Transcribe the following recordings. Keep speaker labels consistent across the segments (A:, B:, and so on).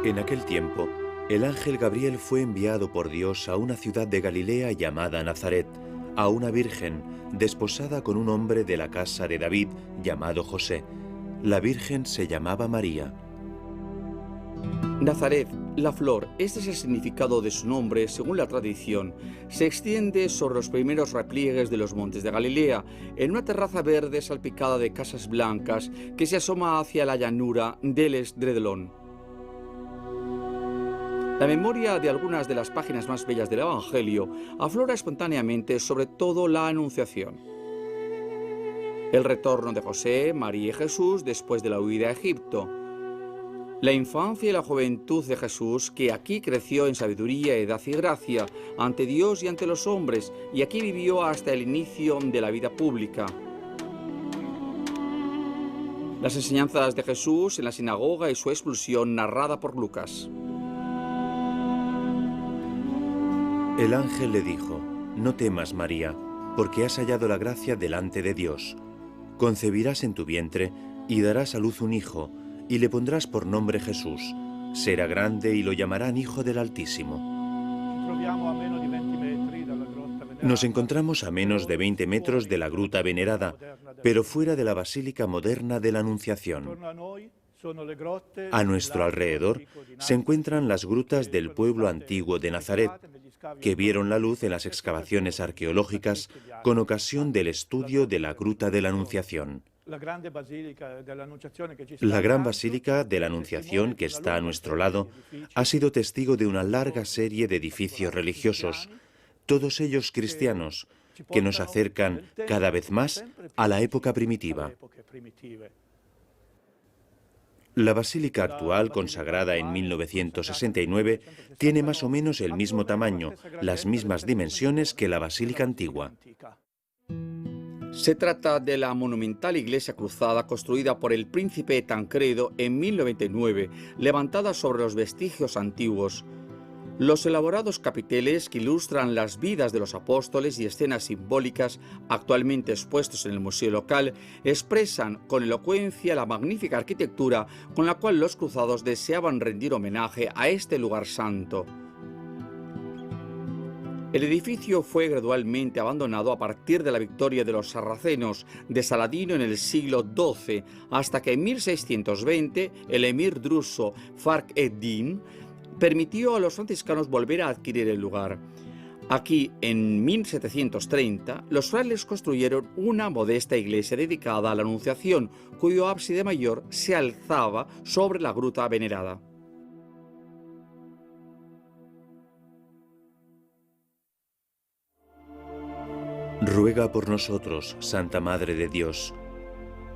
A: En aquel tiempo, el ángel Gabriel fue enviado por Dios a una ciudad de Galilea llamada Nazaret, a una virgen desposada con un hombre de la casa de David llamado José. La virgen se llamaba María.
B: Nazaret, la flor, este es el significado de su nombre según la tradición. Se extiende sobre los primeros repliegues de los montes de Galilea, en una terraza verde salpicada de casas blancas que se asoma hacia la llanura del Esdredolón. La memoria de algunas de las páginas más bellas del Evangelio aflora espontáneamente sobre todo la Anunciación. El retorno de José, María y Jesús después de la huida a Egipto. La infancia y la juventud de Jesús, que aquí creció en sabiduría, edad y gracia, ante Dios y ante los hombres, y aquí vivió hasta el inicio de la vida pública. Las enseñanzas de Jesús en la sinagoga y su expulsión narrada por Lucas.
A: El ángel le dijo: «No temas, María, porque has hallado la gracia delante de Dios. Concebirás en tu vientre y darás a luz un hijo, y le pondrás por nombre Jesús. Será grande y lo llamarán Hijo del Altísimo». Nos encontramos a menos de 20 metros de la gruta venerada, pero fuera de la basílica moderna de la Anunciación. A nuestro alrededor se encuentran las grutas del pueblo antiguo de Nazaret, que vieron la luz en las excavaciones arqueológicas con ocasión del estudio de la gruta de la Anunciación. La gran basílica de la Anunciación, que está a nuestro lado, ha sido testigo de una larga serie de edificios religiosos, todos ellos cristianos, que nos acercan cada vez más a la época primitiva. La basílica actual, consagrada en 1969, tiene más o menos el mismo tamaño, las mismas dimensiones que la basílica antigua.
B: Se trata de la monumental iglesia cruzada construida por el príncipe Tancredo en 1099, levantada sobre los vestigios antiguos. Los elaborados capiteles que ilustran las vidas de los apóstoles y escenas simbólicas actualmente expuestos en el museo local expresan con elocuencia la magnífica arquitectura con la cual los cruzados deseaban rendir homenaje a este lugar santo. El edificio fue gradualmente abandonado a partir de la victoria de los sarracenos de Saladino en el siglo XII, hasta que en 1620 el emir druso Fakhr ed-Din permitió a los franciscanos volver a adquirir el lugar. Aquí, en 1730, los frailes construyeron una modesta iglesia dedicada a la Anunciación, cuyo ábside mayor se alzaba sobre la gruta venerada.
A: Ruega por nosotros, Santa Madre de Dios,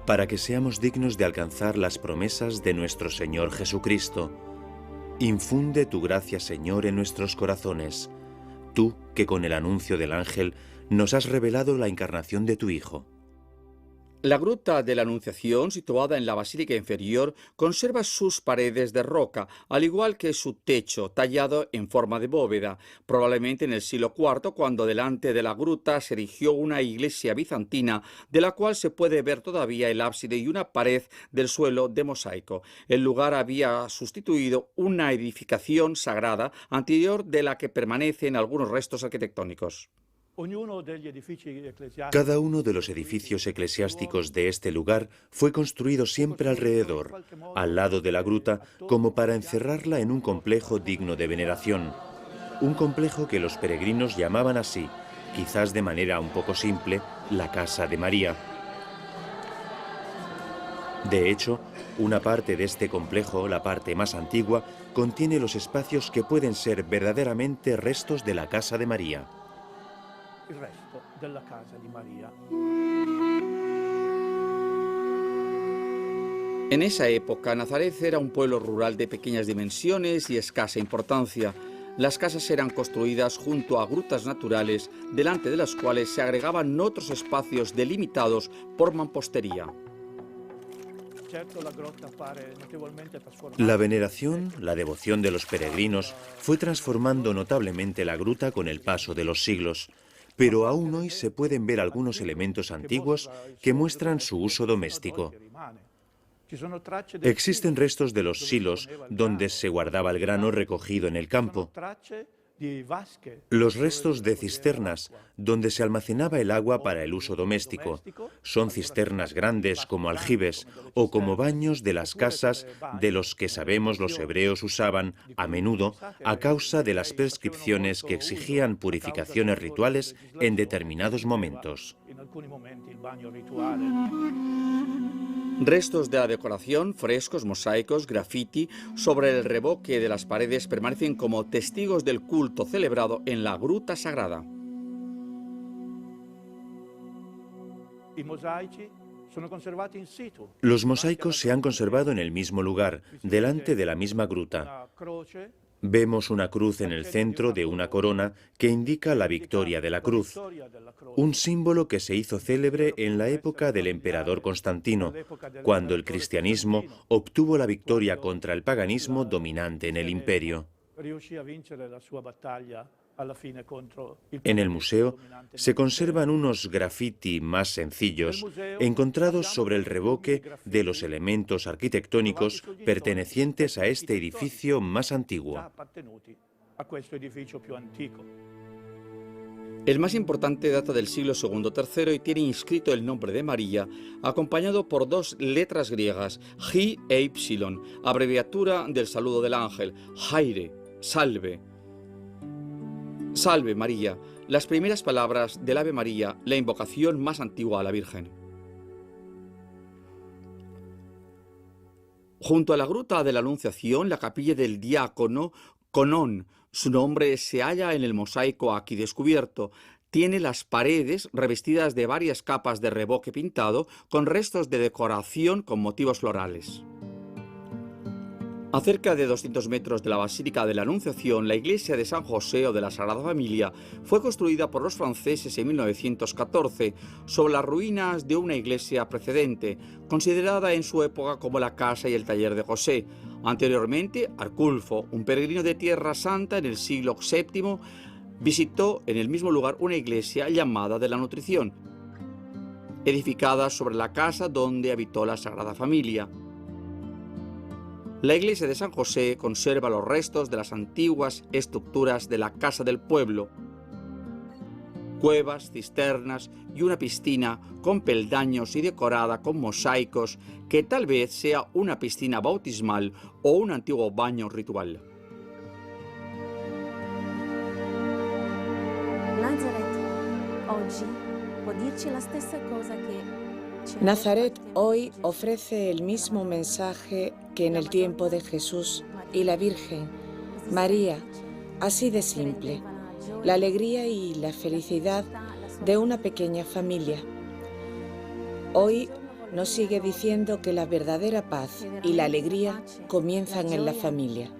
A: para que seamos dignos de alcanzar las promesas de nuestro Señor Jesucristo. Infunde tu gracia, Señor, en nuestros corazones, tú que con el anuncio del ángel nos has revelado la encarnación de tu Hijo.
B: La gruta de la Anunciación, situada en la basílica inferior, conserva sus paredes de roca, al igual que su techo, tallado en forma de bóveda, probablemente en el siglo IV, cuando delante de la gruta se erigió una iglesia bizantina, de la cual se puede ver todavía el ábside y una pared del suelo de mosaico. El lugar había sustituido una edificación sagrada anterior de la que permanecen algunos restos arquitectónicos.
A: Cada uno de los edificios eclesiásticos de este lugar fue construido siempre alrededor, al lado de la gruta, como para encerrarla en un complejo digno de veneración. Un complejo que los peregrinos llamaban así, quizás de manera un poco simple, la Casa de María. De hecho, una parte de este complejo, la parte más antigua, contiene los espacios que pueden ser verdaderamente restos de la Casa de María.
C: Il resto della casa di María.
B: En esa época, Nazaret era un pueblo rural de pequeñas dimensiones y escasa importancia. Las casas eran construidas junto a grutas naturales, delante de las cuales se agregaban otros espacios delimitados por mampostería.
A: La veneración, la devoción de los peregrinos, fue transformando notablemente la gruta con el paso de los siglos. Pero aún hoy se pueden ver algunos elementos antiguos que muestran su uso doméstico. Existen restos de los silos donde se guardaba el grano recogido en el campo, los restos de cisternas donde se almacenaba el agua para el uso doméstico. Son cisternas grandes como aljibes o como baños de las casas de los que sabemos los hebreos usaban a menudo a causa de las prescripciones que exigían purificaciones rituales en determinados momentos.
B: Restos de la decoración, frescos, mosaicos, graffiti sobre el revoque de las paredes permanecen como testigos del culto celebrado en la gruta sagrada.
A: Los mosaicos se han conservado en el mismo lugar, delante de la misma gruta. Vemos una cruz en el centro de una corona que indica la victoria de la cruz, un símbolo que se hizo célebre en la época del emperador Constantino, cuando el cristianismo obtuvo la victoria contra el paganismo dominante en el imperio. En el museo se conservan unos graffiti más sencillos, encontrados sobre el revoque de los elementos arquitectónicos pertenecientes a este edificio más antiguo.
B: El más importante data del siglo II-III y tiene inscrito el nombre de María, acompañado por dos letras griegas, J e Y, abreviatura del saludo del ángel, Jaire, salve. Salve María, las primeras palabras del Ave María, la invocación más antigua a la Virgen. Junto a la gruta de la Anunciación, la capilla del diácono Conón, su nombre se halla en el mosaico aquí descubierto. Tiene las paredes revestidas de varias capas de revoque pintado con restos de decoración con motivos florales. A cerca de 200 metros de la Basílica de la Anunciación, la iglesia de San José o de la Sagrada Familia fue construida por los franceses en 1914 sobre las ruinas de una iglesia precedente, considerada en su época como la casa y el taller de José. Anteriormente, Arculfo, un peregrino de Tierra Santa en el siglo VII, visitó en el mismo lugar una iglesia llamada de la Nutrición, edificada sobre la casa donde habitó la Sagrada Familia. La iglesia de San José conserva los restos de las antiguas estructuras de la casa del pueblo, cuevas, cisternas y una piscina con peldaños y decorada con mosaicos que tal vez sea una piscina bautismal o un antiguo baño ritual.
D: Nazaret hoy ofrece el mismo mensaje que en el tiempo de Jesús y la Virgen, María, así de simple, la alegría y la felicidad de una pequeña familia. Hoy nos sigue diciendo que la verdadera paz y la alegría comienzan en la familia.